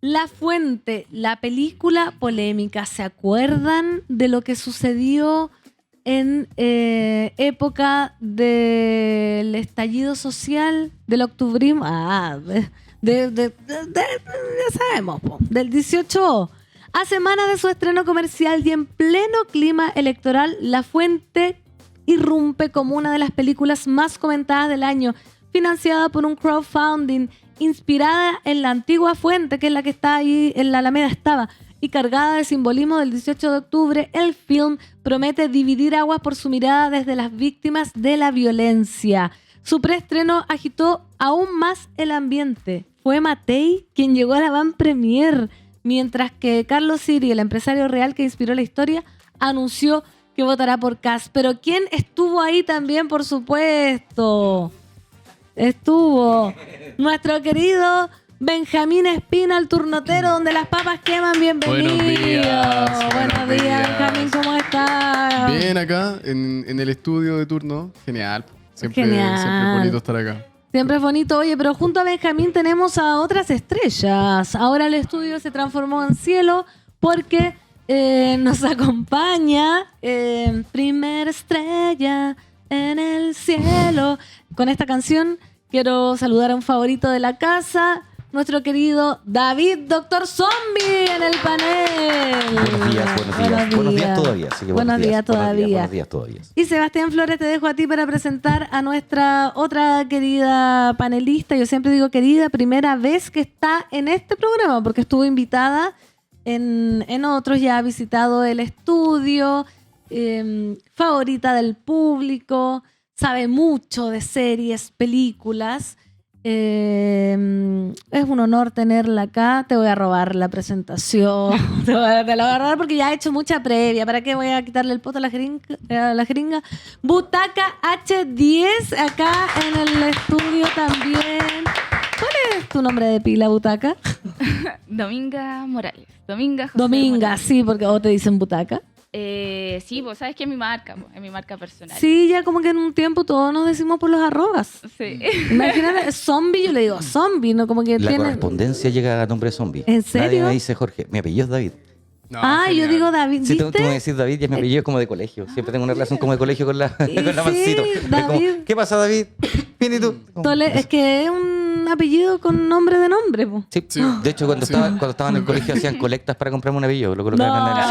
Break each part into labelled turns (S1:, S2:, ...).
S1: La Fuente, la película polémica. ¿Se acuerdan de lo que sucedió en época del estallido social, del octubrismo? Ya sabemos, del 18. A semanas de su estreno comercial y en pleno clima electoral, La Fuente irrumpe como una de las películas más comentadas del año, financiada por un crowdfunding, inspirada en la antigua fuente, que es la que está ahí en la Alameda estaba, y cargada de simbolismo del 18 de octubre. El film promete dividir aguas por su mirada desde las víctimas de la violencia. Su preestreno agitó aún más el ambiente. Fue Matei quien llegó a la van premier, mientras que Carlos Siri, el empresario real que inspiró la historia, anunció que votará por Kast. Pero ¿quién estuvo ahí también, por supuesto? Estuvo nuestro querido Benjamín Espina, el turnotero donde las papas queman. Bienvenido. Buenos días, Benjamín, ¿cómo estás?
S2: Bien, acá en el estudio de turno. Genial. Siempre es bonito estar acá.
S1: Siempre es bonito. Oye, pero junto a Benjamín tenemos a otras estrellas. Ahora el estudio se transformó en cielo porque nos acompaña Primera Estrella en el cielo. Con esta canción quiero saludar a un favorito de la casa, nuestro querido David, Doctor Zombie, en el panel.
S3: Buenos días. Buenos días todavía. Así que
S1: buenos días todavía.
S3: Buenos días todavía.
S1: Y Sebastián Flores, te dejo a ti para presentar a nuestra otra querida panelista. Yo siempre digo querida, primera vez que está en este programa, porque estuvo invitada en otros, ya ha visitado el estudio, favorita del público, sabe mucho de series, películas. Es un honor tenerla acá. Te voy a robar la presentación. Te la voy a robar porque ya he hecho mucha previa. ¿Para qué voy a quitarle el poto a la jeringa? Butaca H10 acá en el estudio también. ¿Cuál es tu nombre de pila, Butaca?
S4: Dominga Morales. Dominga
S1: Morales. Sí, porque o te dicen Butaca.
S4: Sí, vos sabes que es mi marca personal.
S1: Sí, ya como que en un tiempo todos nos decimos por los arrobas.
S4: Sí.
S1: Imagínate, zombie, yo le digo zombie, ¿no? Como que
S3: La
S1: tiene...
S3: correspondencia llega a nombre zombie.
S1: ¿En serio?
S3: Nadie me dice Jorge, mi apellido es David.
S2: No,
S1: yo digo David,
S3: Si
S1: ¿viste?
S3: tú me decís David, ya mi apellido es como de colegio. Siempre tengo una relación como de colegio con la Mancito. Es
S1: David.
S3: como, ¿qué pasa, David? Bien, ¿y tú?
S1: Es que es un apellido con nombre de nombre, po.
S3: Sí.
S2: Sí.
S3: De hecho, cuando estaba en el colegio hacían colectas para comprarme un apellido. Lo colocaban en el...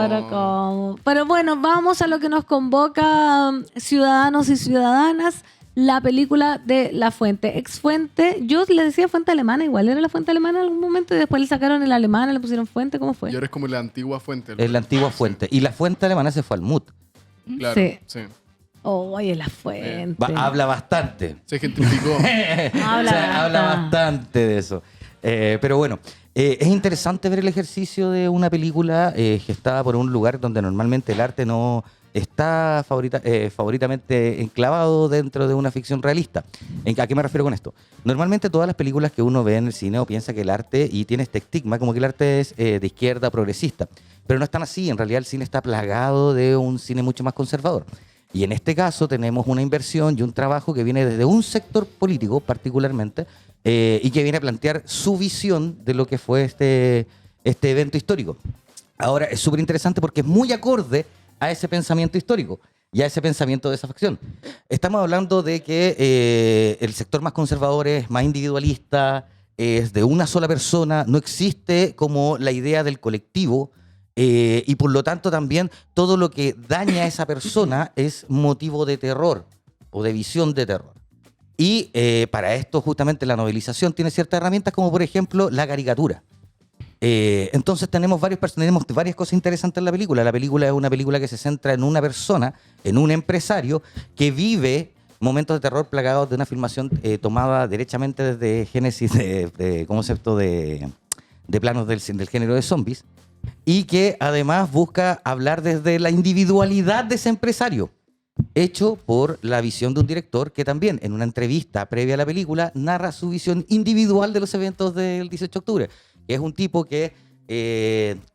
S1: Pero ¿cómo? Pero bueno, vamos a lo que nos convoca, ciudadanos y ciudadanas. La película de La Fuente. Ex Fuente, yo le decía Fuente Alemana, igual era la Fuente Alemana en algún momento y después le sacaron el alemán, le pusieron Fuente, ¿cómo fue?
S2: Y ahora es como la antigua fuente.
S3: Es la antigua fuente. Y la fuente alemana se fue al MUT.
S2: Claro, sí.
S1: Oye, La Fuente.
S3: Habla bastante.
S2: Se gentrificó.
S3: Habla bastante de eso. Pero bueno, es interesante ver el ejercicio de una película gestada por un lugar donde normalmente el arte no está favoritamente enclavado dentro de una ficción realista. ¿A qué me refiero con esto? Normalmente todas las películas que uno ve en el cine o piensa que el arte, y tiene este estigma como que el arte es de izquierda, progresista, pero no es tan así. En realidad el cine está plagado de un cine mucho más conservador. Y en este caso tenemos una inversión y un trabajo que viene desde un sector político particularmente y que viene a plantear su visión de lo que fue este evento histórico. Ahora es súper interesante porque es muy acorde a ese pensamiento histórico y a ese pensamiento de esa facción. Estamos hablando de que el sector más conservador es más individualista, es de una sola persona, no existe como la idea del colectivo. Y por lo tanto también todo lo que daña a esa persona es motivo de terror o de visión de terror. Y para esto justamente la novelización tiene ciertas herramientas como por ejemplo la caricatura. Entonces tenemos varias cosas interesantes en la película. La película es una película que se centra en una persona, en un empresario que vive momentos de terror plagados de una filmación tomada derechamente desde génesis de concepto de planos del género de zombies. Y que además busca hablar desde la individualidad de ese empresario, hecho por la visión de un director que también en una entrevista previa a la película narra su visión individual de los eventos del 18 de octubre. Es un tipo que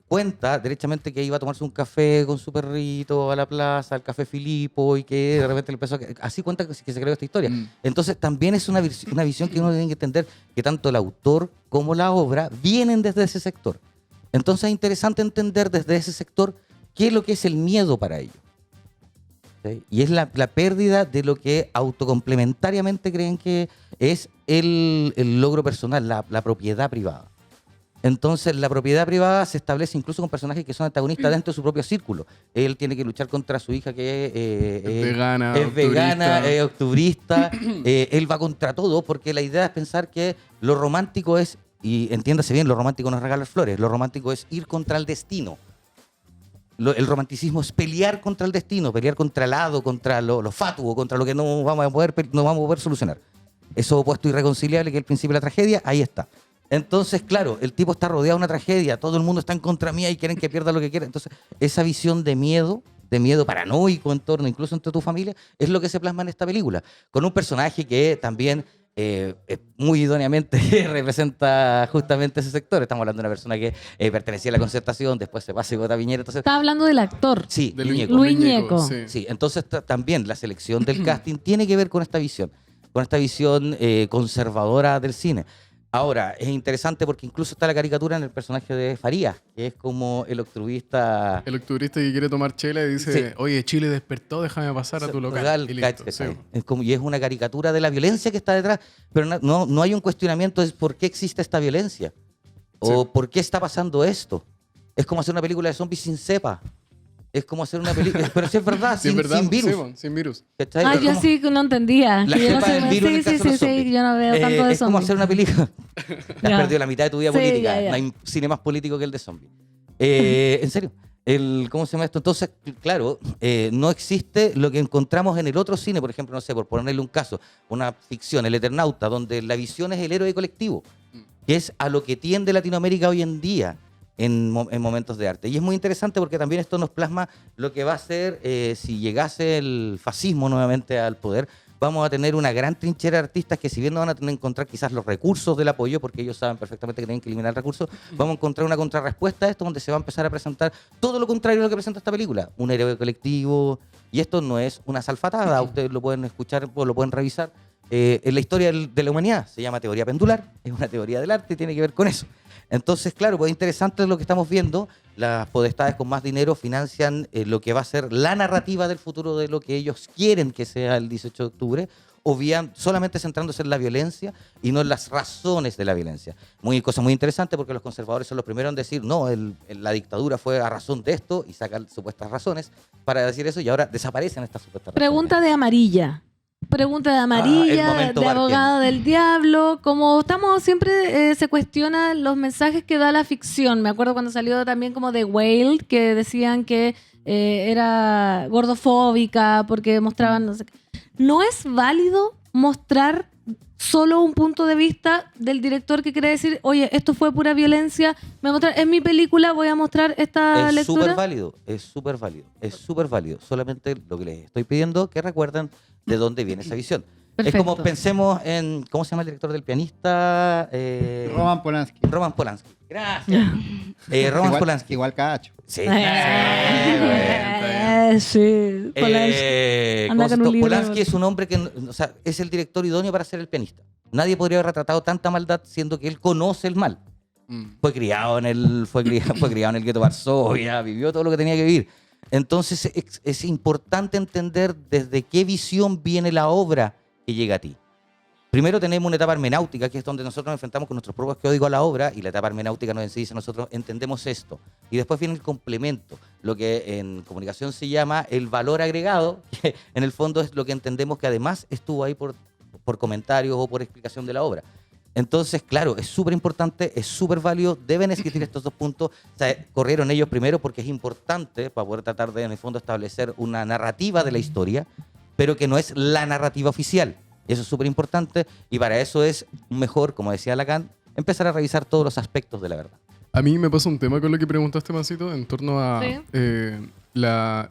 S3: cuenta derechamente que iba a tomarse un café con su perrito a la plaza, al Café Filipo, y que de repente le empezó así cuenta que se creó esta historia. Entonces también es una visión que uno tiene que entender que tanto el autor como la obra vienen desde ese sector. Entonces es interesante entender desde ese sector qué es lo que es el miedo para ellos. ¿Sí? Y es la pérdida de lo que autocomplementariamente creen que es el logro personal, la propiedad privada. Entonces, la propiedad privada se establece incluso con personajes que son antagonistas dentro de su propio círculo. Él tiene que luchar contra su hija que es vegana, es octubrista. Él va contra todo porque la idea es pensar que lo romántico es, y entiéndase bien, lo romántico no es regalar flores, lo romántico es ir contra el destino. El romanticismo es pelear contra el destino, pelear contra el hado, contra lo fatuo, contra lo que no vamos a poder solucionar. Eso opuesto irreconciliable que es el principio de la tragedia, ahí está. Entonces, claro, el tipo está rodeado de una tragedia, todo el mundo está en contra mía y quieren que pierda lo que quiera. Entonces, esa visión de miedo paranoico en torno, incluso entre tu familia, es lo que se plasma en esta película. Con un personaje que también muy idóneamente representa justamente ese sector. Estamos hablando de una persona que pertenecía a la Concertación, después se pasa a Gota Piñera. Entonces,
S1: está hablando del actor.
S3: Sí,
S2: de
S1: Luis Ñeco.
S3: Sí, entonces también la selección del casting tiene que ver con esta visión conservadora del cine. Ahora, es interesante porque incluso está la caricatura en el personaje de Farías, que es como el octubrista.
S2: El octubrista que quiere tomar chela y dice,
S3: Sí.
S2: Oye, Chile despertó, déjame pasar a tu local. Y listo,
S3: ¿cachai?
S2: sí.
S3: Y es una caricatura de la violencia que está detrás, pero no hay un cuestionamiento de por qué existe esta violencia o por qué está pasando esto. Es como hacer una película de zombies sin cepa. Es como hacer una película, pero sí es verdad, sin virus.
S2: Sí, sin virus.
S3: ¿Cachai?
S1: Ah,
S3: Es
S1: yo
S3: como-
S1: sí que no entendía.
S3: La
S1: Que yo no
S3: cepa
S1: sé-
S3: del virus en el caso de los zombies.
S1: yo no veo tanto de
S3: es como
S1: zombies.
S3: hacer una película. Te has
S1: Ya.
S3: perdido la mitad de tu vida
S1: Sí,
S3: política.
S1: ya.
S3: No hay cine más político que el de zombies. En serio. ¿Cómo se llama esto? Entonces, claro, no existe lo que encontramos en el otro cine, por ejemplo, no sé, por ponerle un caso, una ficción, El Eternauta, donde la visión es el héroe colectivo, que es a lo que tiende Latinoamérica hoy en día en momentos de arte. Y es muy interesante porque también esto nos plasma lo que va a ser, si llegase el fascismo nuevamente al poder, vamos a tener una gran trinchera de artistas que si bien no van a tener que encontrar quizás los recursos del apoyo, porque ellos saben perfectamente que tienen que eliminar recursos, vamos a encontrar una contrarrespuesta a esto donde se va a empezar a presentar todo lo contrario a lo que presenta esta película, un héroe colectivo, y esto no es una salfatada, ustedes lo pueden escuchar o lo pueden revisar, en la historia de la humanidad, se llama teoría pendular, es una teoría del arte y tiene que ver con eso. Entonces, claro, pues interesante lo que estamos viendo. Las podestades con más dinero financian lo que va a ser la narrativa del futuro de lo que ellos quieren que sea el 18 de octubre, o bien solamente centrándose en la violencia y no en las razones de la violencia. Cosa muy interesante porque los conservadores son los primeros en decir, no, la dictadura fue a razón de esto y sacan supuestas razones para decir eso y ahora desaparecen estas supuestas
S1: Pregunta de Amarilla. Pregunta de
S3: el
S1: Amarilla,
S3: momento
S1: de
S3: Barken.
S1: Abogada del Diablo. Como estamos siempre, se cuestionan los mensajes que da la ficción. Me acuerdo cuando salió también como The Whale, que decían que era gordofóbica porque mostraban, no sé qué. ¿No es válido mostrar solo un punto de vista del director que quiere decir, oye, esto fue pura violencia, en mi película voy a mostrar esta
S3: Es
S1: lectura?
S3: súper válido. Solamente lo que les estoy pidiendo que recuerden de dónde viene esa visión.
S1: Perfecto.
S3: Es como pensemos en, ¿cómo se llama el director del pianista?
S5: Roman Polanski.
S3: Roman Polanski. Gracias. Roman Polanski.
S5: Igual Cacho.
S3: Sí.
S1: Sí, Anda con un libro.
S3: Polanski es un hombre que, o sea, es el director idóneo para ser el pianista. Nadie podría haber retratado tanta maldad siendo que él conoce el mal. Fue criado en el gueto de Varsovia, vivió todo lo que tenía que vivir. Entonces es importante entender desde qué visión viene la obra que llega a ti. Primero tenemos una etapa hermenáutica, que es donde nosotros nos enfrentamos con nuestros propios códigos a la obra, y la etapa hermenáutica nos dice nosotros entendemos esto. Y después viene el complemento, lo que en comunicación se llama el valor agregado, que en el fondo es lo que entendemos que además estuvo ahí por comentarios o por explicación de la obra. Entonces, claro, es súper importante, es súper válido, deben existir estos dos puntos. O sea, corrieron ellos primero porque es importante para poder tratar de, en el fondo, establecer una narrativa de la historia, pero que no es la narrativa oficial. Eso es súper importante y para eso es mejor, como decía Lacan, empezar a revisar todos los aspectos de la verdad.
S2: A mí me pasa un tema con lo que preguntaste, Mancito, en torno a
S1: Sí.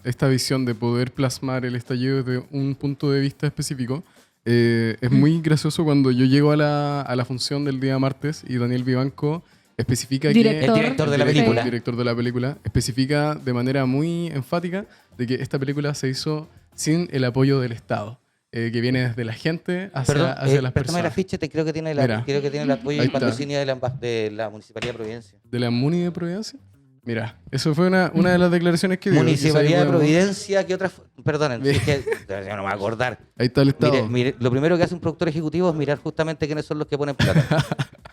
S2: esta visión de poder plasmar el estallido desde un punto de vista específico. Es muy gracioso cuando yo llego a la función del día martes y Daniel Vivanco especifica que...
S1: Director.
S3: El director de la película.
S2: El director de la película especifica de manera muy enfática de que esta película se hizo sin el apoyo del Estado, que viene desde la gente hacia,
S3: Perdón,
S2: hacia las
S3: préstame el
S2: personas.
S3: afiche, creo que tiene,
S2: Mira.
S3: creo que tiene el apoyo
S2: Ahí
S3: y
S2: está.
S3: patrocinio de la Municipalidad de Providencia.
S2: ¿De la Muni de Providencia? Mira, eso fue una de las declaraciones que dio.
S3: Municipalidad
S2: Quizá
S3: de
S2: ahí podemos-
S3: Providencia, ¿qué otras? Perdonen, es que yo no me voy a acordar.
S2: Ahí está el Estado.
S3: Mire, lo primero que hace un productor ejecutivo es mirar justamente quiénes son los que ponen plata.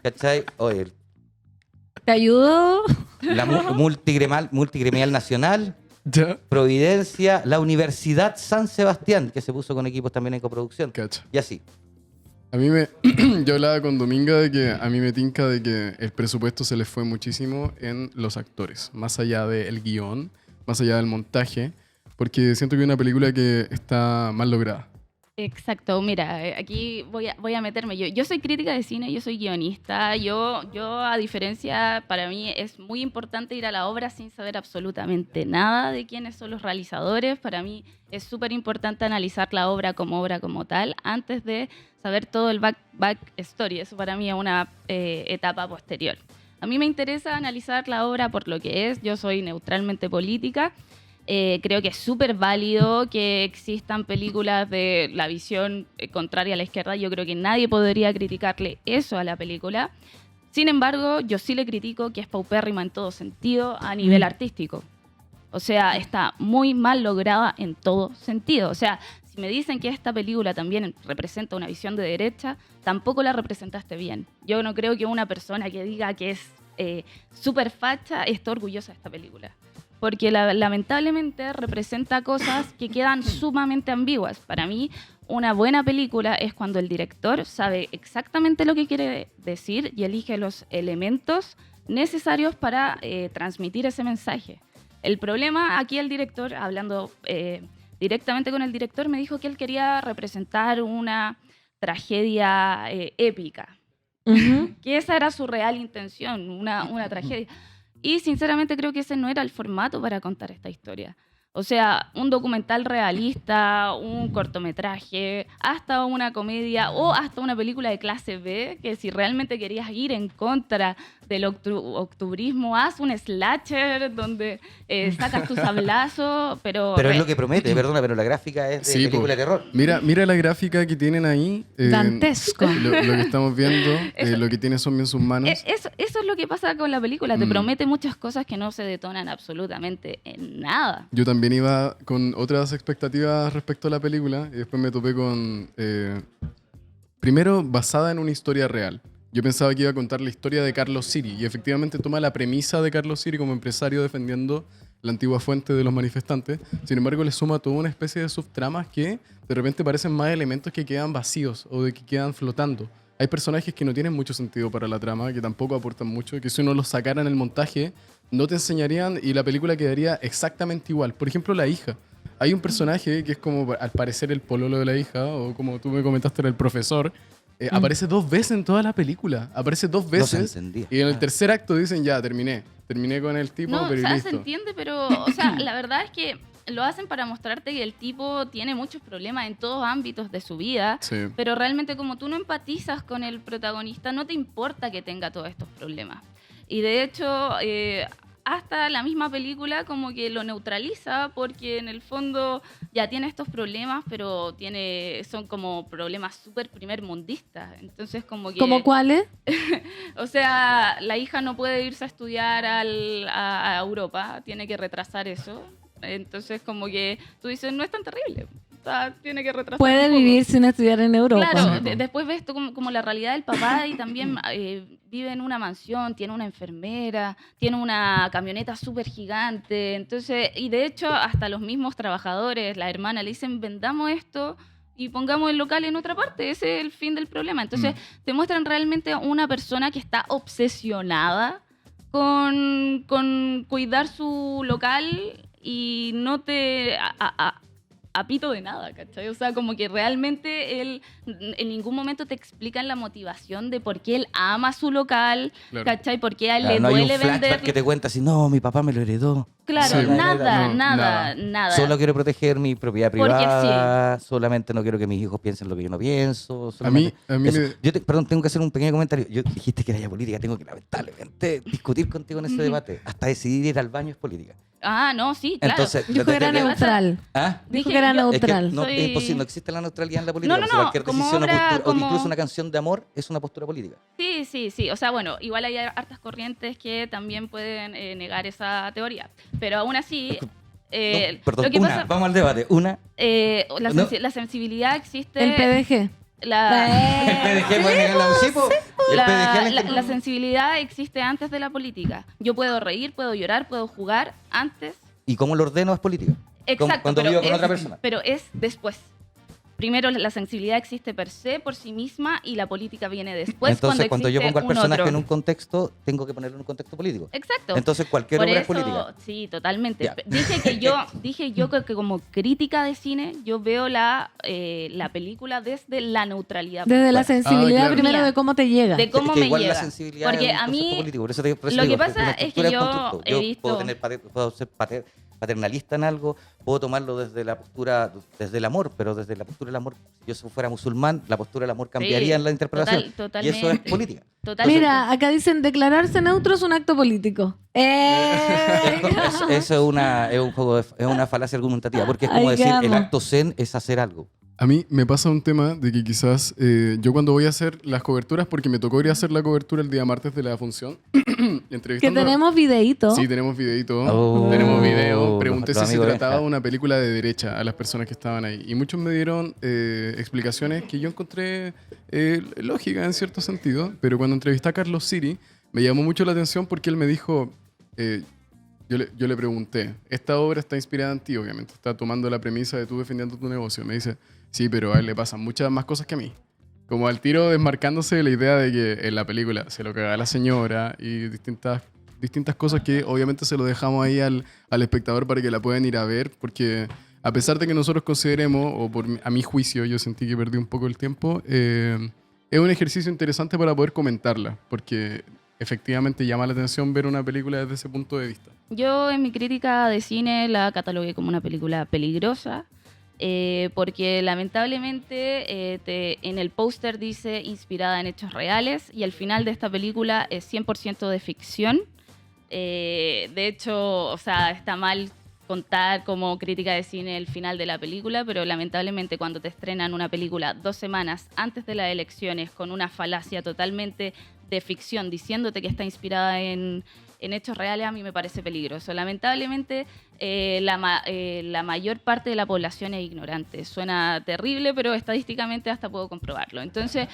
S3: ¿Cachai? Oye,
S1: ¿Te ayudo?
S3: la multigremial nacional,
S2: ¿Ya?
S3: Providencia, la Universidad San Sebastián, que se puso con equipos también en coproducción.
S2: Cacha.
S3: Y así.
S2: A mí yo hablaba con Dominga de que a mí me tinca de que el presupuesto se les fue muchísimo en los actores, más allá del guión, más allá del montaje, porque siento que es una película que está mal lograda.
S4: Exacto, mira, aquí voy a meterme. Yo soy crítica de cine, yo soy guionista. Yo, a diferencia, para mí es muy importante ir a la obra sin saber absolutamente nada de quiénes son los realizadores. Para mí es súper importante analizar la obra como tal antes de saber todo el back story. Eso para mí es una etapa posterior. A mí me interesa analizar la obra por lo que es. Yo soy neutralmente política. Creo que es súper válido que existan películas de la visión contraria a la izquierda. Yo creo que nadie podría criticarle eso a la película. Sin embargo, yo sí le critico que es paupérrima en todo sentido a nivel artístico. O sea, está muy mal lograda en todo sentido. O sea, si me dicen que esta película también representa una visión de derecha, tampoco la representaste bien. Yo no creo que una persona que diga que es súper facha esté orgullosa de esta película. Porque lamentablemente representa cosas que quedan sumamente ambiguas. Para mí, una buena película es cuando el director sabe exactamente lo que quiere decir y elige los elementos necesarios para transmitir ese mensaje. El problema, aquí el director, hablando directamente con el director, me dijo que él quería representar una tragedia épica. Que esa era su real intención, una tragedia. Y sinceramente creo que ese no era el formato para contar esta historia. O sea, un documental realista, un cortometraje, hasta una comedia o hasta una película de clase B, que si realmente querías ir en contra del octubrismo, haz un slasher donde sacas tu sablazo, pero...
S3: Pero es lo que promete, perdona, pero la gráfica es de
S2: Sí,
S3: película
S2: po.
S3: de terror.
S2: Mira la gráfica que tienen ahí.
S1: Dantesco.
S2: Lo que estamos viendo,
S4: Eso-
S2: lo que tiene son bien sus manos.
S4: Eso es lo que pasa con la película. Te promete muchas cosas que no se detonan absolutamente en nada.
S2: Yo también iba con otras expectativas respecto a la película y después me topé con... primero, basada en una historia real. Yo pensaba que iba a contar la historia de Carlos Siri y efectivamente toma la premisa de Carlos Siri como empresario defendiendo la antigua fuente de los manifestantes. Sin embargo, le suma toda una especie de subtramas que de repente parecen más elementos que quedan vacíos o de que quedan flotando. Hay personajes que no tienen mucho sentido para la trama, que tampoco aportan mucho, que si uno los sacara en el montaje no te enseñarían y la película quedaría exactamente igual. Por ejemplo, la hija. Hay un personaje que es como al parecer el pololo de la hija, o como tú me comentaste era el profesor. Aparece 2 veces en toda la película. Aparece 2
S3: No se
S2: veces.
S3: encendía.
S2: Y en el tercer acto dicen, ya, terminé. Terminé con el tipo,
S4: No,
S2: pero
S4: o sea,
S2: listo.
S4: se entiende, pero, o sea, la verdad es que lo hacen para mostrarte que el tipo tiene muchos problemas en todos ámbitos de su vida,
S2: Sí.
S4: pero realmente como tú no empatizas con el protagonista, no te importa que tenga todos estos problemas. Y de hecho, hasta la misma película como que lo neutraliza porque en el fondo ya tiene estos problemas, pero son como problemas súper primermundistas. Entonces como que...
S1: ¿Cómo cuáles?
S4: O sea, la hija no puede irse a estudiar a Europa, tiene que retrasar eso. Entonces, como que tú dices, no es tan terrible. O sea, tiene que retrasar.
S1: Puede
S4: un poco.
S1: vivir sin estudiar en Europa.
S4: Claro,
S2: Sí,
S4: después ves tú como la realidad del papá y también vive en una mansión, tiene una enfermera, tiene una camioneta súper gigante. Entonces, y de hecho, hasta los mismos trabajadores, la hermana, le dicen, vendamos esto y pongamos el local en otra parte. Ese es el fin del problema. Entonces, te muestran realmente una persona que está obsesionada con cuidar su local y no te apito de nada, ¿cachai? O sea, como que realmente él en ningún momento te explican la motivación de por qué él ama su local,
S2: Claro.
S4: ¿cachai? Por qué a él
S3: Claro,
S4: le
S3: no hay un
S4: duele
S3: flashback
S4: vender.
S3: que te cuenta así, no, mi papá me lo heredó.
S4: Claro,
S2: Sí,
S4: nada,
S2: no,
S4: nada,
S2: nada.
S4: nada.
S3: Solo quiero proteger mi propiedad
S4: Porque
S3: privada, solamente no quiero que mis hijos piensen lo que yo no pienso.
S2: A mí
S3: Eso.
S2: me-
S3: Perdón, tengo que hacer un pequeño comentario. Yo dijiste que era política, tengo que lamentablemente discutir contigo en ese debate. Hasta decidir ir al baño es política.
S4: Ah, no, sí, claro.
S3: Entonces,
S1: Dijo que era
S3: desde
S1: neutral.
S3: ¿Ah?
S1: Dijo
S4: Dije,
S1: que era
S4: yo-
S3: Es que
S1: neutral.
S3: no,
S4: Soy-
S3: es imposible, no existe la neutralidad en la política.
S4: No,
S3: O sea, cualquier
S4: como
S3: decisión
S4: obra,
S3: o postura,
S4: como-
S3: o incluso una canción de amor es una postura política.
S4: Sí. O sea, bueno, igual hay hartas corrientes que también pueden negar esa teoría. Pero aún así,
S3: No, perdón,
S4: lo que
S3: una,
S4: pasa,
S3: vamos al debate. Una, No.
S4: la sensibilidad existe.
S1: El PDG.
S4: La,
S3: el PDG puede negar la sí, po. El PDG
S4: la sensibilidad existe antes de la política. Yo puedo reír, puedo llorar, puedo jugar antes.
S3: ¿Y cómo lo ordeno es política?
S4: Exacto.
S3: Cuando
S4: pero
S3: vivo con
S4: es-
S3: otra persona.
S4: Pero es después. Primero la sensibilidad existe per se, por sí misma, y la política viene después.
S3: Entonces, cuando yo
S4: existe
S3: pongo al personaje
S4: otro.
S3: en un contexto, tengo que ponerlo en un contexto político.
S4: Exacto.
S3: Entonces, cualquier
S4: Por
S3: obra
S4: eso,
S3: es política.
S4: sí, totalmente.
S3: Ya.
S4: Dije yo que como crítica de cine, yo veo la película desde la neutralidad.
S1: Desde la sensibilidad
S2: claro.
S1: primero de cómo te llega.
S4: De cómo
S3: que
S4: me
S3: igual
S4: llega.
S3: la sensibilidad
S4: Porque
S3: es un
S4: a
S3: concepto
S4: mí,
S3: político. Por eso
S4: lo
S3: digo,
S4: que pasa
S3: una
S4: es que
S3: estructura
S4: yo
S3: constructo.
S4: he
S3: Yo
S4: visto-
S3: puedo ser paternalista en algo, puedo tomarlo desde la postura, desde el amor, pero desde la postura del amor, si yo fuera musulmán, la postura del amor cambiaría en la interpretación.
S4: totalmente.
S3: Y eso es política.
S4: Totalmente.
S1: Mira, acá dicen declararse neutro es un acto político.
S3: Eso es un juego, es una falacia argumentativa, porque es como
S1: Ay,
S3: decir,
S1: qué
S3: el
S1: amo.
S3: acto zen es hacer algo.
S2: A mí me pasa un tema de que quizás yo cuando voy a hacer las coberturas, porque me tocó ir a hacer la cobertura el día martes de la función,
S1: Que
S2: entrevistando...
S1: tenemos videíto.
S2: Sí, tenemos videito,
S3: Oh,
S2: tenemos video. Pregunté
S3: nuestro
S2: si se
S3: amigo
S2: trataba
S3: Benja.
S2: de una película de derecha a las personas que estaban ahí. Y muchos me dieron explicaciones que yo encontré lógicas en cierto sentido, pero cuando entrevisté a Carlos Siri, me llamó mucho la atención porque él me dijo... yo le pregunté, esta obra está inspirada en ti, obviamente, está tomando la premisa de tú defendiendo tu negocio. Me dice, sí, pero a él le pasan muchas más cosas que a mí. Como al tiro desmarcándose de la idea de que en la película se lo caga la señora y distintas cosas que obviamente se lo dejamos ahí al espectador para que la puedan ir a ver, porque a pesar de que nosotros consideremos, o a mi juicio, yo sentí que perdí un poco el tiempo, es un ejercicio interesante para poder comentarla, porque efectivamente llama la atención ver una película desde ese punto de vista.
S4: Yo en mi crítica de cine la catalogué como una película peligrosa, porque lamentablemente en el póster dice inspirada en hechos reales y al final de esta película es 100% de ficción. De hecho, o sea, está mal contar como crítica de cine el final de la película, pero lamentablemente cuando te estrenan una película 2 semanas antes de las elecciones con una falacia totalmente de ficción diciéndote que está inspirada en hechos reales, a mí me parece peligroso. Lamentablemente, la mayor parte de la población es ignorante. Suena terrible, pero estadísticamente hasta puedo comprobarlo. Entonces,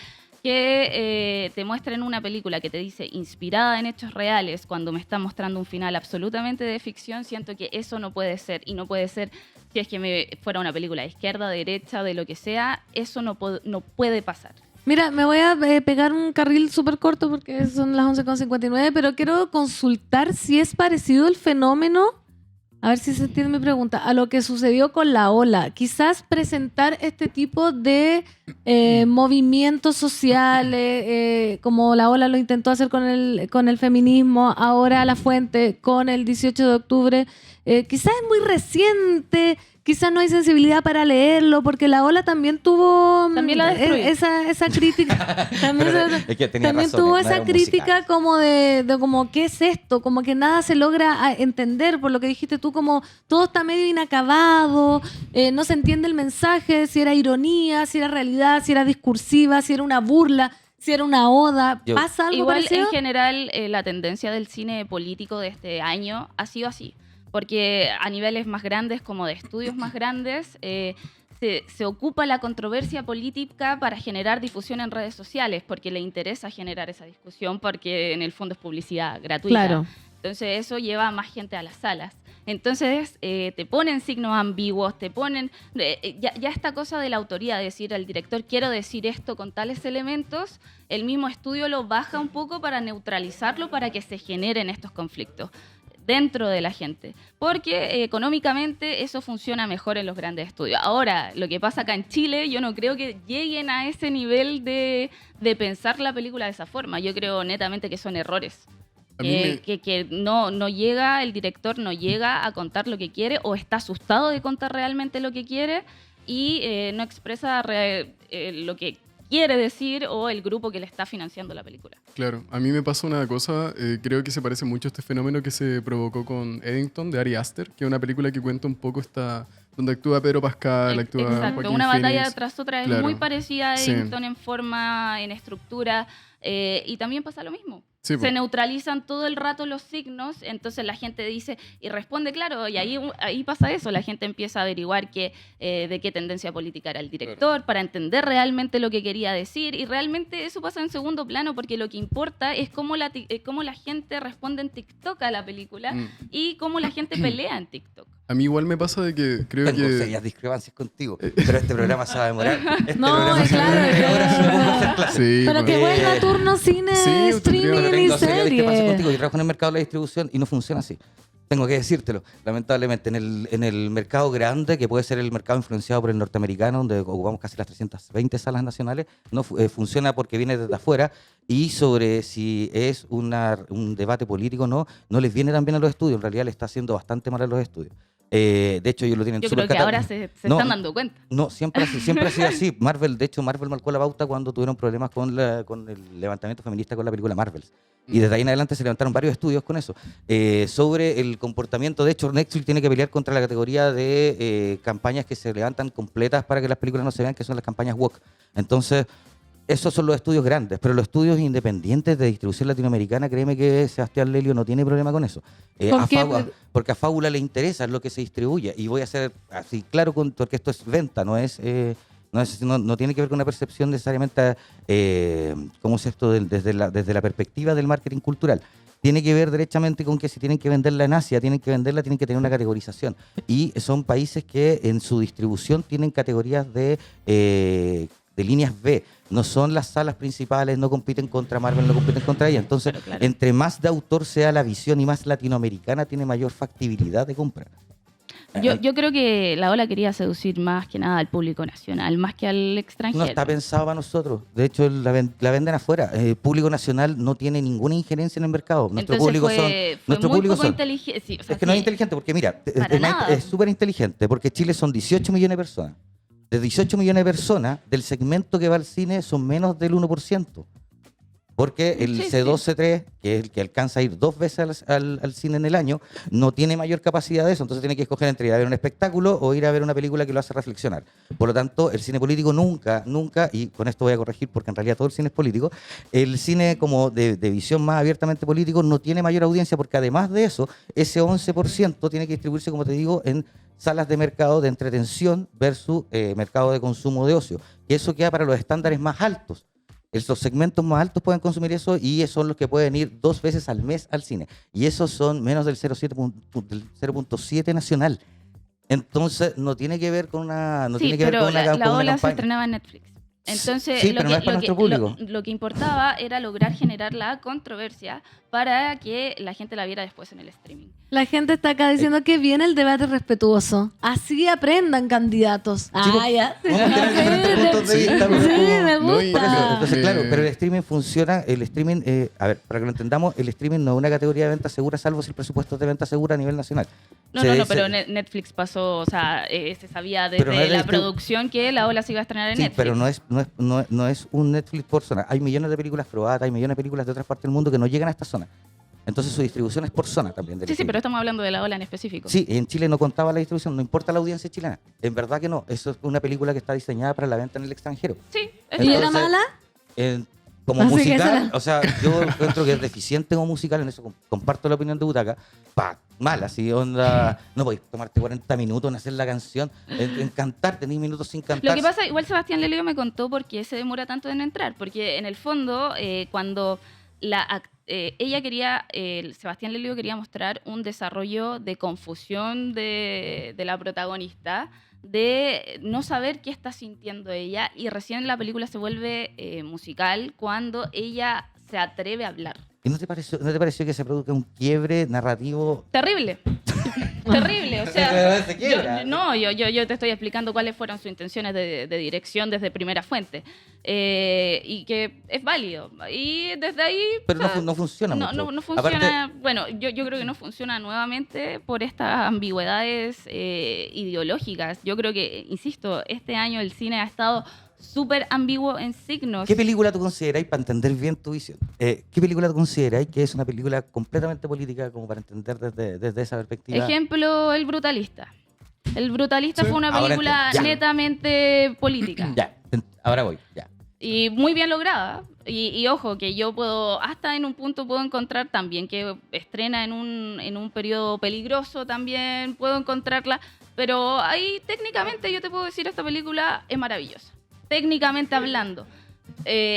S4: que te muestren una película que te dice inspirada en hechos reales cuando me está mostrando un final absolutamente de ficción, siento que eso no puede ser. Y no puede ser, si es que fuera una película de izquierda, derecha, de lo que sea, eso no puede pasar.
S1: Mira, me voy a pegar un carril súper corto porque son las 11:59, pero quiero consultar si es parecido el fenómeno, a ver si se entiende mi pregunta, a lo que sucedió con la ola. Quizás presentar este tipo de movimientos sociales, como la ola lo intentó hacer con el feminismo, ahora La Fuente con el 18 de octubre, quizás es muy reciente. Quizás no hay sensibilidad para leerlo, porque la ola también tuvo
S4: También la destruyó.
S1: esa crítica. También,
S3: Pero es que tenía
S1: también
S3: razón,
S1: tuvo
S3: no
S1: esa
S3: era un
S1: crítica
S3: musical.
S1: como de como ¿qué es esto? Como que nada se logra entender, por lo que dijiste tú, como todo está medio inacabado, no se entiende el mensaje, si era ironía, si era realidad, si era discursiva, si era una burla, si era una oda.
S3: Yo-
S1: ¿Pasa algo
S4: Igual,
S1: parecido?
S4: en general, la tendencia del cine político de este año ha sido así. Porque a niveles más grandes, como de estudios más grandes, se ocupa la controversia política para generar difusión en redes sociales, porque le interesa generar esa discusión, porque en el fondo es publicidad gratuita.
S1: Claro.
S4: Entonces eso lleva a más gente a las salas. Entonces te ponen signos ambiguos, te ponen... ya esta cosa de la autoría, de decir al director quiero decir esto con tales elementos, el mismo estudio lo baja un poco para neutralizarlo, para que se generen estos conflictos. dentro de la gente, porque económicamente eso funciona mejor en los grandes estudios. Ahora, lo que pasa acá en Chile, yo no creo que lleguen a ese nivel de pensar la película de esa forma. Yo creo netamente que son errores. Que no llega, el director no llega a contar lo que quiere o está asustado de contar realmente lo que quiere y no expresa lo que quiere decir o el grupo que le está financiando la película.
S2: Claro, a mí me pasa una cosa, creo que se parece mucho a este fenómeno que se provocó con Eddington de Ari Aster, que es una película que cuenta un poco donde actúa Pedro Pascal, actúa
S4: Exacto,
S2: Joaquín
S4: una batalla
S2: Phoenix.
S4: tras otra es
S2: Claro.
S4: muy parecida a
S2: Sí.
S4: Eddington en forma, en estructura, y también pasa lo mismo.
S2: Sí, po.
S4: Se neutralizan todo el rato los signos, entonces la gente dice y responde, claro, y ahí pasa eso, la gente empieza a averiguar de qué tendencia política era el director, para entender realmente lo que quería decir, y realmente eso pasa en segundo plano, porque lo que importa es cómo la gente responde en TikTok a la película y cómo la gente pelea en TikTok.
S2: A mí igual me pasa de que creo
S3: Tengo
S2: que...
S3: serias discrepancias contigo, pero este programa se va a demorar. Este
S1: No,
S3: programa se va a
S1: claro,
S3: demorar 3 horas
S1: claro.
S3: solo por hacer clases.
S2: Sí,
S1: Pero
S2: pues.
S1: que vuelva turno cine,
S2: Sí, tendría-
S1: streaming y
S3: Tengo serias discrepancias contigo.
S1: serie.
S3: Yo trabajo en el mercado de la distribución y no funciona así. Tengo que decírtelo, lamentablemente. En el mercado grande, que puede ser el mercado influenciado por el norteamericano, donde ocupamos casi las 320 salas nacionales, no funciona porque viene desde afuera, y sobre si es un debate político o no, no les viene tan bien a los estudios. En realidad le está haciendo bastante mal a los estudios. De hecho, ellos lo tienen
S4: Yo
S3: súper
S4: creo que ahora
S3: catalogo.
S4: se
S3: No,
S4: están dando cuenta.
S3: No, siempre ha sido así. De hecho, Marvel marcó la pauta cuando tuvieron problemas con el levantamiento feminista con la película Marvels. Y desde ahí en adelante se levantaron varios estudios con eso. Sobre el comportamiento, de hecho, Netflix tiene que pelear contra la categoría de campañas que se levantan completas para que las películas no se vean, que son las campañas woke. Entonces, esos son los estudios grandes, pero los estudios independientes de distribución latinoamericana, créeme que Sebastián Lelio no tiene problema con eso.
S1: ¿Con qué?
S3: Porque a Fábula le interesa lo que se distribuye. Y voy a ser así claro, porque esto es venta, no tiene que ver con una percepción necesariamente, ¿cómo es esto? Desde la perspectiva del marketing cultural. Tiene que ver derechamente con que si tienen que venderla en Asia, tienen que tener una categorización. Y son países que en su distribución tienen categorías de líneas B. No son las salas principales, no compiten contra Marvel, no compiten contra ella. Entonces,
S4: Claro.
S3: entre más de autor sea la visión y más latinoamericana, tiene mayor factibilidad de compra.
S4: Yo creo que la ola quería seducir más que nada al público nacional, más que al extranjero.
S3: No está pensado para nosotros. De hecho, la venden afuera. El público nacional no tiene ninguna injerencia en el mercado. Nuestro
S4: Entonces
S3: público
S4: fue
S3: nuestro
S4: muy
S3: público
S4: poco
S3: son.
S4: inteligente. Sí, o sea,
S3: Es que no es
S4: sí.
S3: inteligente, porque mira,
S4: Para nada.
S3: es súper inteligente, porque Chile son 18 millones de personas. De 18 millones de personas, del segmento que va al cine son menos del 1%. Porque el
S4: Sí,
S3: C2, C3, que es el que alcanza a ir 2 veces al cine en el año, no tiene mayor capacidad de eso. Entonces tiene que escoger entre ir a ver un espectáculo o ir a ver una película que lo hace reflexionar. Por lo tanto, el cine político nunca, y con esto voy a corregir porque en realidad todo el cine es político, el cine como de visión más abiertamente político no tiene mayor audiencia, porque además de eso, ese 11% tiene que distribuirse, como te digo, en salas de mercado de entretención versus mercado de consumo de ocio. Y eso queda para los estándares más altos. Los segmentos más altos pueden consumir eso, y esos son los que pueden ir 2 veces al mes al cine. Y esos son menos del 0.7 nacional. Entonces, no tiene que ver con una, no
S4: Sí,
S3: tiene que ver
S4: pero
S3: con una,
S4: la
S3: con una
S4: ola se
S3: campaña.
S4: estrenaba en Netflix. Entonces,
S3: Sí, pero no es para nuestro público.
S4: lo que importaba era lograr generar la controversia para que la gente la viera después en el streaming.
S1: La gente está acá diciendo que viene el debate respetuoso. Así aprendan, candidatos.
S3: Chicos,
S1: Ya.
S3: vamos a tener diferentes puntos de vista, pero
S1: Sí,
S3: como-
S1: me
S2: No, y-
S3: Por eso,
S1: gusta.
S3: entonces, claro, pero el streaming funciona, a ver, para que lo entendamos, el streaming no es una categoría de venta segura, salvo si el presupuesto es de venta segura a nivel nacional.
S4: No, pero Netflix pasó, o sea, se sabía
S3: Pero
S4: desde
S3: no es
S4: la
S3: de
S4: producción que la ola se iba a estrenar en
S3: Sí,
S4: Netflix.
S3: pero no es un Netflix por zona. Hay millones de películas croatas, hay millones de películas de otras partes del mundo que no llegan a esta zona. Entonces su distribución es por zona también. del
S4: Sí,
S3: streaming.
S4: pero estamos hablando de la ola en específico.
S3: Sí, en Chile no contaba la distribución, no importa la audiencia chilena. En verdad que no. Eso es una película que está diseñada para la venta en el extranjero.
S4: Sí,
S1: ¿Y era
S3: Entonces,
S1: mala?
S3: Como
S1: Así que
S3: musical,
S1: esa-
S3: o sea, yo encuentro que es deficiente como musical, en eso comparto la opinión de Butaca. Mala, así onda, no podéis tomarte 40 minutos en hacer la canción, en cantar, tenéis minutos sin cantar.
S4: Lo que pasa, igual Sebastián Lelio me contó por qué se demora tanto en entrar, porque en el fondo, cuando ella quería, Sebastián Lelio quería mostrar un desarrollo de confusión de la protagonista, de no saber qué está sintiendo ella, y recién la película se vuelve musical cuando ella se atreve a hablar.
S3: ¿Y no te pareció que se produzca un quiebre narrativo?
S4: Terrible. Terrible, o sea,
S3: Se quiebra.
S4: yo te estoy explicando cuáles fueron sus intenciones de dirección desde primera fuente y que es válido. Y desde ahí...
S3: Pero
S4: o sea,
S3: no funciona mucho.
S4: No funciona.
S3: Aparte,
S4: Bueno, yo creo que no funciona nuevamente por estas ambigüedades ideológicas. Yo creo que, insisto, este año el cine ha estado súper ambiguo en signos.
S3: ¿qué película tú consideráis, para entender bien tu visión, qué película tú consideráis que es una película completamente política, como para entender desde esa perspectiva?
S4: Ejemplo, El Brutalista. El Brutalista
S2: Sí.
S4: fue una
S3: Ahora
S4: película
S3: entiendo. Ya.
S4: netamente política.
S3: Ya, ahora voy, ya.
S4: Y muy bien lograda. Y ojo, que yo puedo, hasta en un punto puedo encontrar también que estrena en un periodo peligroso también, puedo encontrarla. Pero ahí técnicamente yo te puedo decir, esta película es maravillosa. Técnicamente hablando.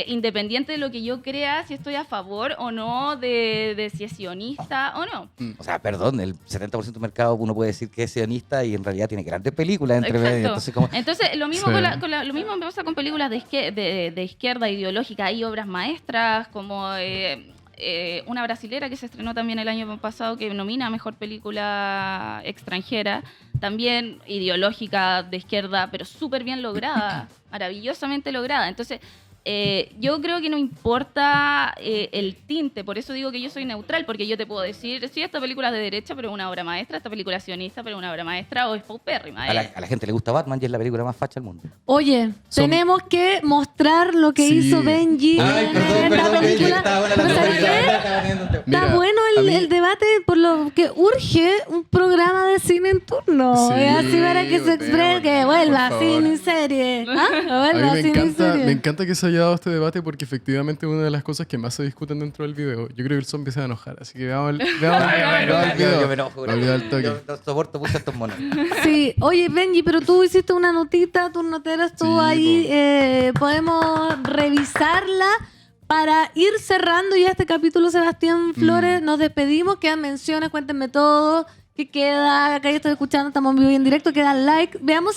S4: Independiente de lo que yo crea, si estoy a favor o no de si es sionista o no.
S3: O sea, perdón, el 70% del mercado uno puede decir que es sionista y en realidad tiene grandes películas entre medio.
S4: Exacto.
S3: Entonces,
S4: Entonces, lo mismo,
S2: Sí.
S4: lo mismo me pasa con películas de izquierda ideológica. Hay obras maestras como una brasilera que se estrenó también el año pasado que nomina a Mejor Película Extranjera, también ideológica de izquierda, pero súper bien lograda, maravillosamente lograda. Entonces, yo creo que no importa el tinte, por eso digo que yo soy neutral, porque yo te puedo decir, sí, esta película es de derecha, pero es una obra maestra, esta película es sionista, pero es una obra maestra, o es paupérrima.
S3: a la gente le gusta Batman y es la película más facha del mundo.
S1: Oye, tenemos que mostrar lo que
S2: Sí.
S1: hizo Benji en esta película. ¿Pero sabes qué?
S2: Mira,
S1: Está bueno
S2: a mí-
S1: el debate, por lo que urge un programa de cine en turno.
S2: Sí,
S1: Es así para que se exprese, que vuelva
S2: por
S1: cine y
S2: favor.
S1: serie. ¿Ah? Que
S2: A
S1: vuelva
S2: mí
S1: cine y serie.
S2: me encanta que se haya dado este debate porque efectivamente es una de las cosas que más se discuten dentro del video. Yo creo que el zombie se va a enojar, así que veamos el video.
S3: Yo me enojo,
S2: Me olvidé el toque.
S3: yo no soporto mucho a estos monos.
S1: Sí, oye Benji, pero tú hiciste una notita, tus noteras, tú
S2: Sí,
S1: ahí podemos revisarla para ir cerrando ya este capítulo. Sebastián Flores, nos despedimos, quedan menciones, cuéntenme todo, qué queda, acá ya estoy escuchando, estamos en vivo y en directo, quedan like, veamos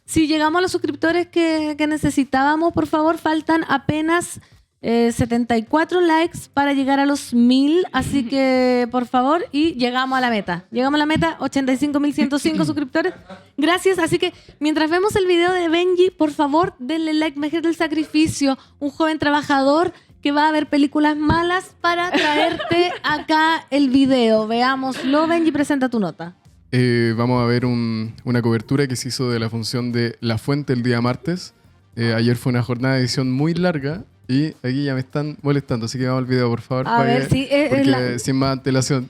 S1: si llegamos a los suscriptores que necesitábamos, por favor, faltan apenas 74 likes para llegar a los 1000, así que por favor, y llegamos a la meta. Llegamos a la meta, 85.105 suscriptores. Gracias, así que mientras vemos el video de Benji, por favor, denle like, Mejor del Sacrificio, un joven trabajador que va a ver películas malas para traerte acá el video. Veámoslo, Benji, presenta tu nota.
S2: Vamos a ver una cobertura que se hizo de la función de La Fuente el día martes. Ayer fue una jornada de edición muy larga y aquí ya me están molestando, así que vamos al video, por favor.
S1: A ver, sí,
S2: porque sin más antelación.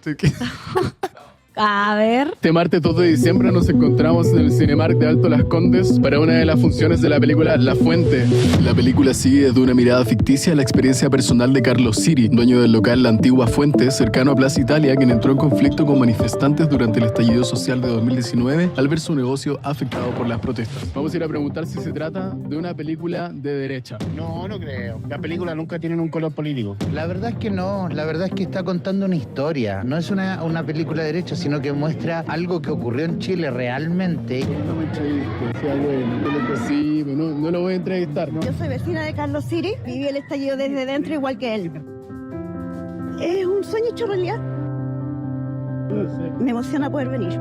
S1: A ver.
S2: Este martes 2 de diciembre nos encontramos en el Cinemark de Alto Las Condes para una de las funciones de la película La Fuente. La película sigue desde una mirada ficticia la experiencia personal de Carlos Siri, dueño del local La Antigua Fuente, cercano a Plaza Italia, quien entró en conflicto con manifestantes durante el estallido social de 2019 al ver su negocio afectado por las protestas. Vamos a ir a preguntar si se trata de una película de derecha.
S5: No, no creo. Las películas nunca tienen un color político.
S6: La verdad es que no, la verdad es que está contando una historia. No es una película de derecha, sino que muestra algo que ocurrió en Chile realmente.
S2: No me entreviste, sea bueno. Sí, no lo voy a entrevistar, ¿no?
S7: Yo soy vecina de Carlos Siri, viví el estallido desde dentro igual que él. Es un sueño hecho realidad. Me emociona poder venir.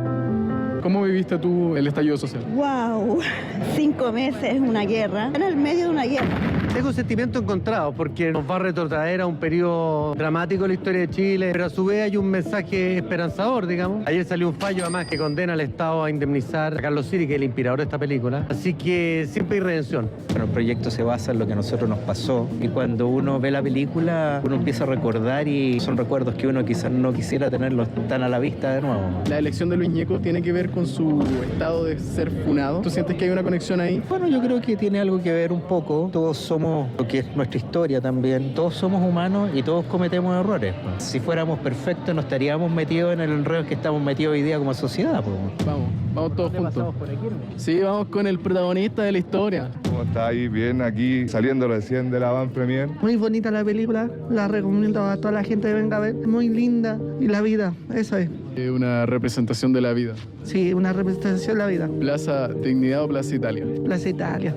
S2: ¿Cómo viviste tú el estallido social?
S7: ¡Wow! 5 meses, una guerra. En el medio de una guerra.
S8: Tengo sentimientos encontrados porque nos va a retrotraer a un periodo dramático de la historia de Chile, pero a su vez hay un mensaje esperanzador, digamos. Ayer salió un fallo además que condena al Estado a indemnizar a Carlos Siri, que es el inspirador de esta película. Así que siempre hay redención.
S9: Bueno, el proyecto se basa en lo que a nosotros nos pasó y cuando uno ve la película uno empieza a recordar y son recuerdos que uno quizás no quisiera tenerlos tan a la vista de nuevo.
S2: La elección de Luis Ñeco tiene que ver con su estado de ser funado. ¿Tú sientes que hay una conexión ahí?
S9: Bueno, yo creo que tiene algo que ver un poco. Todos somos lo que es nuestra historia también. Todos somos humanos y todos cometemos errores. Si fuéramos perfectos no estaríamos metidos en el enredo que estamos metidos hoy día como sociedad.
S2: Vamos todos juntos. Sí, vamos con el protagonista de la historia.
S10: ¿Cómo está ahí? Bien, aquí saliendo recién de la Van Premier.
S11: Muy bonita la película, la recomiendo a toda la gente que venga a ver. Muy linda y la vida, eso es.
S2: Una representación de la vida.
S11: Sí, una representación de la vida.
S2: Plaza Dignidad o Plaza Italia.
S11: Plaza Italia.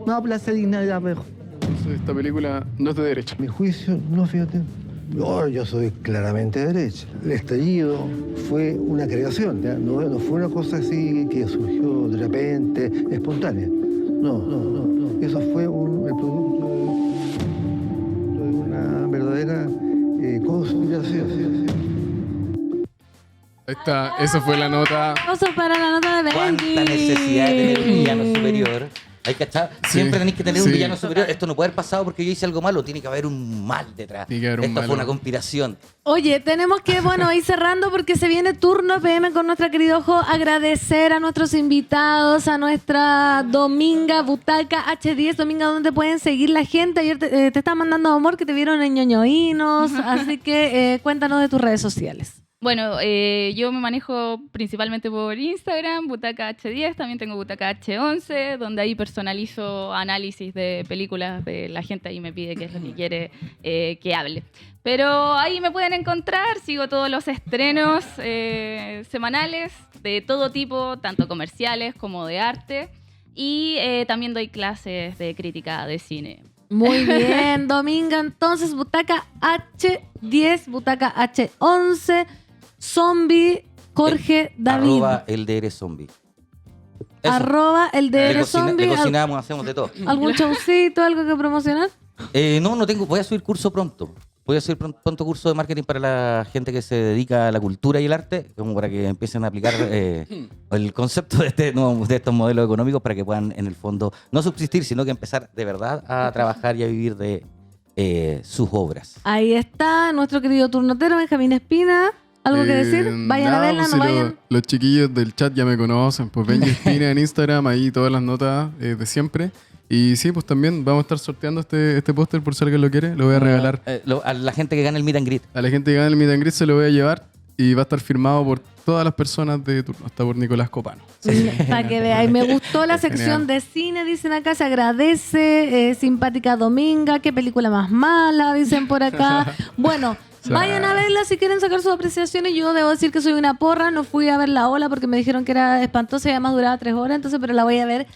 S11: No, Plaza Dignidad, pero.
S2: Entonces, esta película no es de derecha.
S11: Mi juicio, no, fíjate.
S12: Yo soy claramente de derecha. El estallido fue una creación, ¿ya? No fue una cosa así que surgió de repente, espontánea. No. Eso fue el producto de una verdadera conspiración.
S2: Ahí está, esa fue la nota.
S1: Aplausos para la nota de Benji.
S3: ¿Cuánta necesidad de tener un villano superior? Hay que estar, siempre tenéis que tener un villano superior. Esto no puede haber pasado porque yo hice algo malo, tiene que haber un mal detrás. Esto fue una conspiración.
S1: Oye, tenemos que, ir cerrando porque se viene turno PM con nuestra querida Ojo. Agradecer a nuestros invitados, a nuestra Dominga Butaca H10. Dominga, ¿dónde pueden seguir la gente? Ayer te estaba mandando amor que te vieron en Ñoñoínos, así que cuéntanos de tus redes sociales.
S4: Bueno, yo me manejo principalmente por Instagram, Butaca H10, también tengo Butaca H11, donde ahí personalizo análisis de películas de la gente, ahí me pide qué es lo que quiere que hable. Pero ahí me pueden encontrar, sigo todos los estrenos semanales de todo tipo, tanto comerciales como de arte, y también doy clases de crítica de cine.
S1: Muy bien, Dominga, entonces Butaca H10, Butaca H11, Zombie, Jorge David.
S3: @eldrzombie.
S1: @eldrzombie.
S3: Le cocinamos, hacemos de todo.
S1: ¿Algún showcito, algo que promocionar?
S3: No tengo. Voy a subir curso pronto. Voy a subir pronto curso de marketing para la gente que se dedica a la cultura y el arte, como para que empiecen a aplicar el concepto de estos modelos económicos para que puedan, en el fondo, no subsistir, sino que empezar de verdad a trabajar y a vivir de sus obras.
S1: Ahí está nuestro querido turnotero Benjamín Espina. ¿Algo que decir? Vayan a verla, no vayan.
S2: Los chiquillos del chat ya me conocen. Pues Benji Espina en Instagram, ahí todas las notas de siempre. Y sí, pues también vamos a estar sorteando este póster por si alguien lo quiere. Lo voy a regalar.
S3: A la gente que gane el Meet and Greet.
S2: A la gente que gane el Meet and Greet se lo voy a llevar y va a estar firmado por todas las personas de turno, hasta por Nicolás Copano.
S1: Para que veáis, me gustó la sección de cine, dicen acá, se agradece, simpática Dominga, qué película más mala, dicen por acá. Bueno, vayan a verla si quieren sacar sus apreciaciones. Yo debo decir que soy una porra, no fui a ver La Ola porque me dijeron que era espantosa y además duraba 3 horas, entonces, pero la voy a ver